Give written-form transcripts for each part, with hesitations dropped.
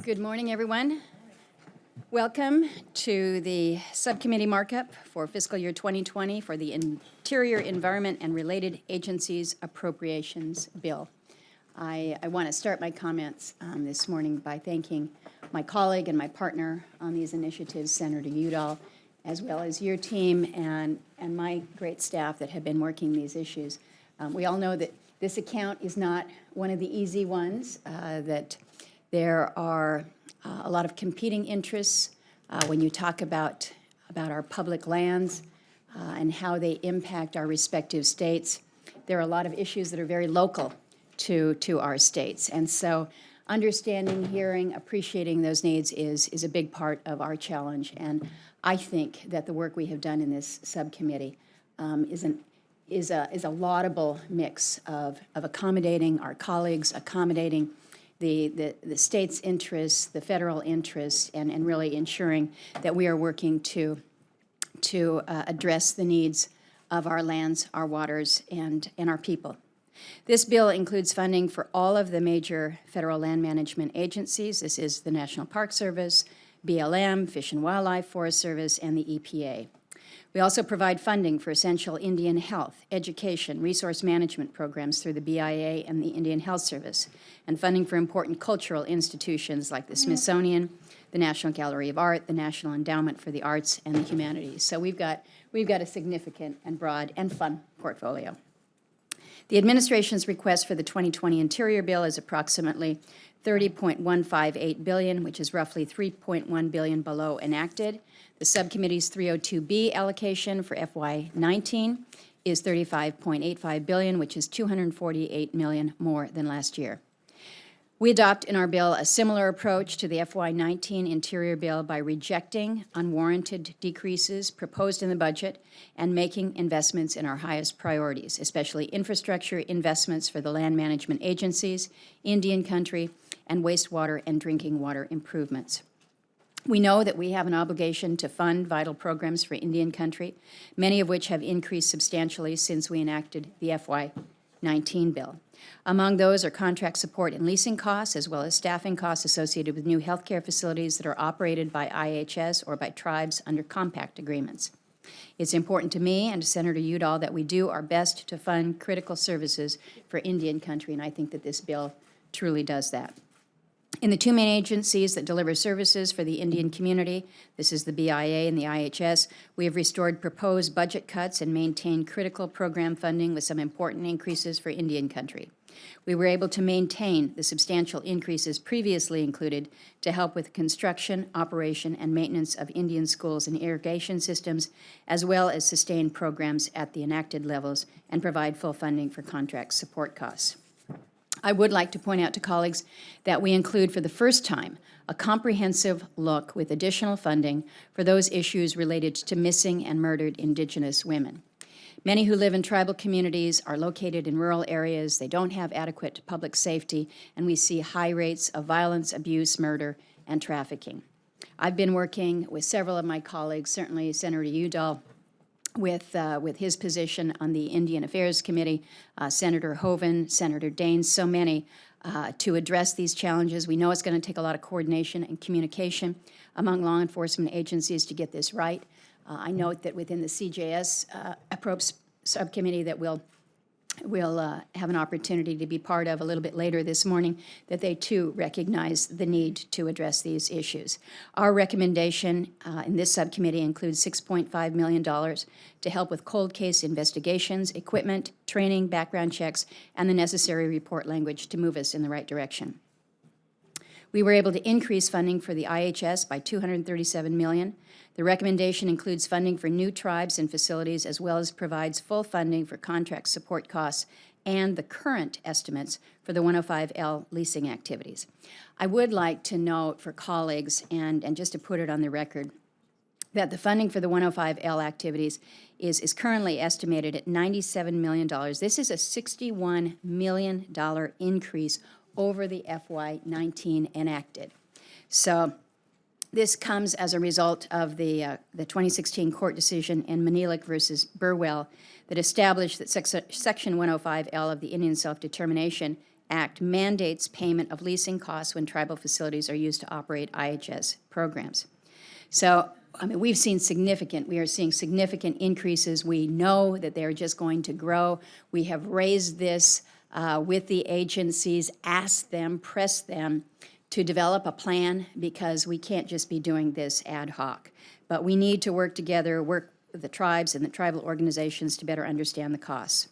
Good morning, everyone. Welcome to the Subcommittee Markup for Fiscal Year 2020 for the Interior, Environment, and Related Agencies Appropriations Bill. I want to start my comments this morning by thanking my colleague and my partner on these initiatives, Senator Udall, as well as your team and my great staff that have been working these issues. We all know that this account is not one of the easy ones, that there are a lot of competing interests when you talk about our public lands and how they impact our respective states. There are a lot of issues that are very local to our states. And so understanding, hearing, appreciating those needs is a big part of our challenge. And I think that the work we have done in this subcommittee is a laudable mix of accommodating our colleagues, accommodating the state's interests, the federal interests, and really ensuring that we are working to address the needs of our lands, our waters, and our people. This bill includes funding for all of the major federal land management agencies. This is the National Park Service, BLM, Fish and Wildlife, Forest Service, and the EPA. We also provide funding for essential Indian health, education, resource management programs through the BIA and the Indian Health Service, and funding for important cultural institutions like the Smithsonian, the National Gallery of Art, the National Endowment for the Arts and the Humanities. So we've got a significant and broad and fun portfolio. The administration's request for the 2020 Interior Bill is approximately $30.158 billion, which is roughly $3.1 billion below enacted. The subcommittee's 302B allocation for FY19 is $35.85 billion, which is $248 million more than last year. We adopt in our bill a similar approach to the FY19 Interior Bill by rejecting unwarranted decreases proposed in the budget and making investments in our highest priorities, especially infrastructure investments for the land management agencies, Indian country, and wastewater and drinking water improvements. We know that we have an obligation to fund vital programs for Indian country, many of which have increased substantially since we enacted the FY19 bill. Among those are contract support and leasing costs, as well as staffing costs associated with new healthcare facilities that are operated by IHS or by tribes under compact agreements. It's important to me and to Senator Udall that we do our best to fund critical services for Indian country, and I think that this bill truly does that. In the two main agencies that deliver services for the Indian community, this is the BIA and the IHS, we have restored proposed budget cuts and maintained critical program funding with some important increases for Indian country. We were able to maintain the substantial increases previously included to help with construction, operation, and maintenance of Indian schools and irrigation systems, as well as sustain programs at the enacted levels and provide full funding for contract support costs. I would like to point out to colleagues that we include for the first time a comprehensive look with additional funding for those issues related to missing and murdered Indigenous women. Many who live in tribal communities are located in rural areas. They don't have adequate public safety, and we see high rates of violence, abuse, murder, and trafficking. I've been working with several of my colleagues, certainly Senator Udall, with his position on the Indian Affairs Committee, Senator Hoeven, Senator Daines, so many, to address these challenges. We know it's going to take a lot of coordination and communication among law enforcement agencies to get this right. I note that within the CJS Appropriations Subcommittee that we'll have an opportunity to be part of a little bit later this morning, that they too recognize the need to address these issues. Our recommendation in this subcommittee includes $6.5 million to help with cold case investigations, equipment, training, background checks, and the necessary report language to move us in the right direction. We were able to increase funding for the IHS by $237 million. The recommendation includes funding for new tribes and facilities, as well as provides full funding for contract support costs and the current estimates for the 105L leasing activities. I would like to note for colleagues, and just to put it on the record, that the funding for the 105L activities is currently estimated at $97 million. This is a $61 million increase over the FY19 enacted. So this comes as a result of the 2016 court decision in Manilik versus Burwell that established that Section 105L of the Indian Self-Determination Act mandates payment of leasing costs when tribal facilities are used to operate IHS programs. So, I mean, we are seeing significant increases. We know that they're just going to grow. We have raised this with the agencies, asked them, pressed them to develop a plan, because we can't just be doing this ad hoc. But we need to work together, work with the tribes and the tribal organizations to better understand the costs.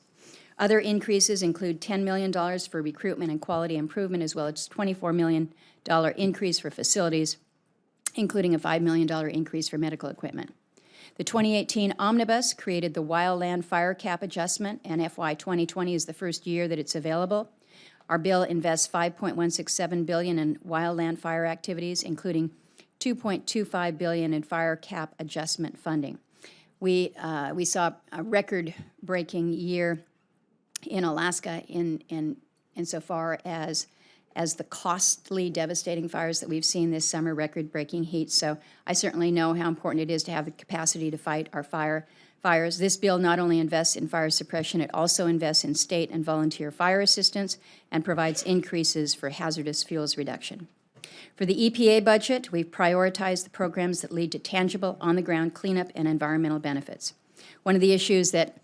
Other increases include $10 million for recruitment and quality improvement, as well as $24 million increase for facilities, including a $5 million increase for medical equipment. The 2018 Omnibus created the wildland fire cap adjustment, and FY 2020 is the first year that it's available. Our bill invests $5.167 billion in wildland fire activities, including $2.25 billion in fire cap adjustment funding. We saw a record-breaking year in Alaska insofar as the costly, devastating fires that we've seen this summer, record-breaking heat. So I certainly know how important it is to have the capacity to fight our fires. This bill not only invests in fire suppression, it also invests in state and volunteer fire assistance and provides increases for hazardous fuels reduction. For the EPA budget, we've prioritized the programs that lead to tangible, on-the-ground cleanup and environmental benefits. One of the issues that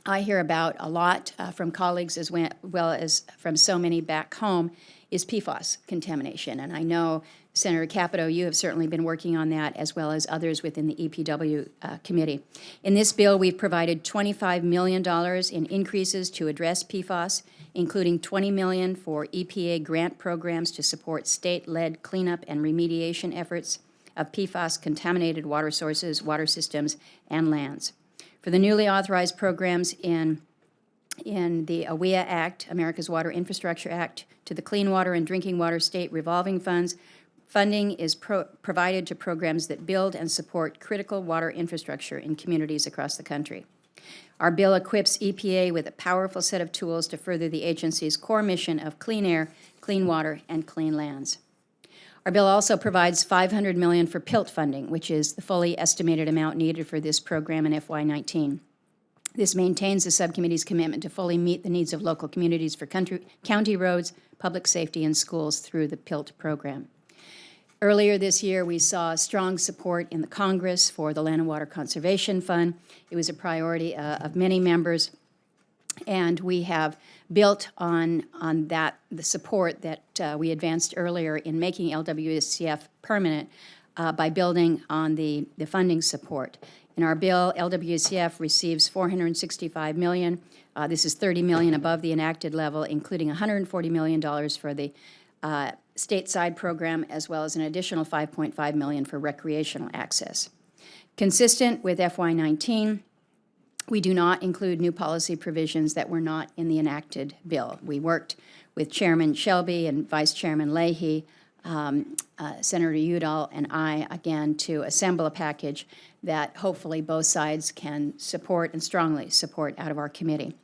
I hear about a lot from colleagues as well as from so many back home is PFAS contamination. And I know, Senator Capito, you have certainly been working on that, as well as others within the EPW committee. In this bill, we've provided $25 million in increases to address PFAS, including $20 million for EPA grant programs to support state-led cleanup and remediation efforts of PFAS-contaminated water sources, water systems, and lands. For the newly authorized programs in the AWIA Act, America's Water Infrastructure Act, to the Clean Water and Drinking Water State Revolving Funds, funding is provided to programs that build and support critical water infrastructure in communities across the country. Our bill equips EPA with a powerful set of tools to further the agency's core mission of clean air, clean water, and clean lands. Our bill also provides $500 million for PILT funding, which is the fully estimated amount needed for this program in FY19. This maintains the subcommittee's commitment to fully meet the needs of local communities for county roads, public safety, and schools through the PILT program. Earlier this year, we saw strong support in the Congress for the Land and Water Conservation Fund. It was a priority of many members, and we have built on that, the support that we advanced earlier in making LWCF permanent by building on the funding support. In our bill, LWCF receives $465 million. This is $30 million above the enacted level, including $140 million for the stateside program, as well as an additional $5.5 million for recreational access. Consistent with FY19, we do not include new policy provisions that were not in the enacted bill. We worked with Chairman Shelby and Vice Chairman Leahy, Senator Udall, and I, again, to assemble a package that hopefully both sides can support and strongly support out of our committee.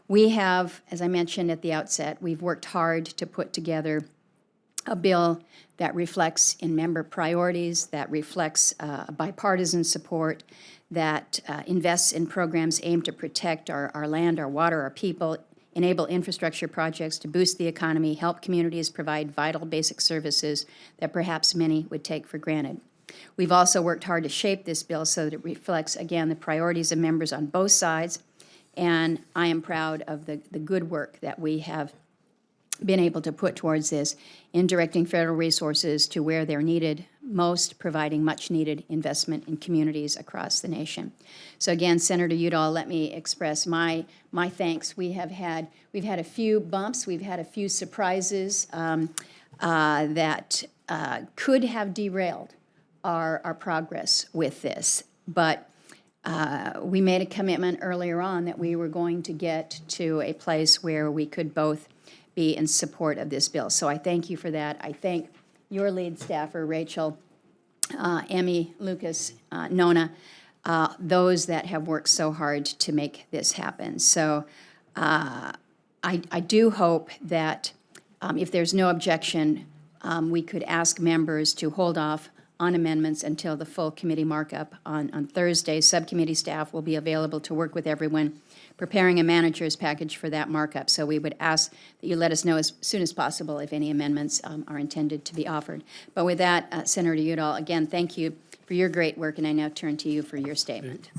We have, as I mentioned at the outset, we've worked hard to put together a bill that reflects in member priorities, that reflects bipartisan support, that invests in programs aimed to protect our land, our water, our people, enable infrastructure projects to boost the economy, help communities provide vital basic services that perhaps many would take for granted. We've also worked hard to shape this bill so that it reflects, again, the priorities of members on both sides, and I am proud of the good work that we have been able to put towards this in directing federal resources to where they're needed most, providing much-needed investment in communities across the nation. So again, Senator Udall, let me express my thanks. We've had a few bumps, we've had a few surprises that could have derailed our progress with this, but we made a commitment earlier on that we were going to get to a place where we could both be in support of this bill. So I thank you for that. I thank your lead staffer, Rachel, Emmy, Lucas, Nona, those that have worked so hard to make this happen. So I do hope that if there's no objection, we could ask members to hold off on amendments until the full committee markup on Thursday. Subcommittee staff will be available to work with everyone preparing a manager's package for that markup. So we would ask that you let us know as soon as possible if any amendments are intended to be offered. But with that, Senator Udall, again, thank you for your great work, and I now turn to you for your statement.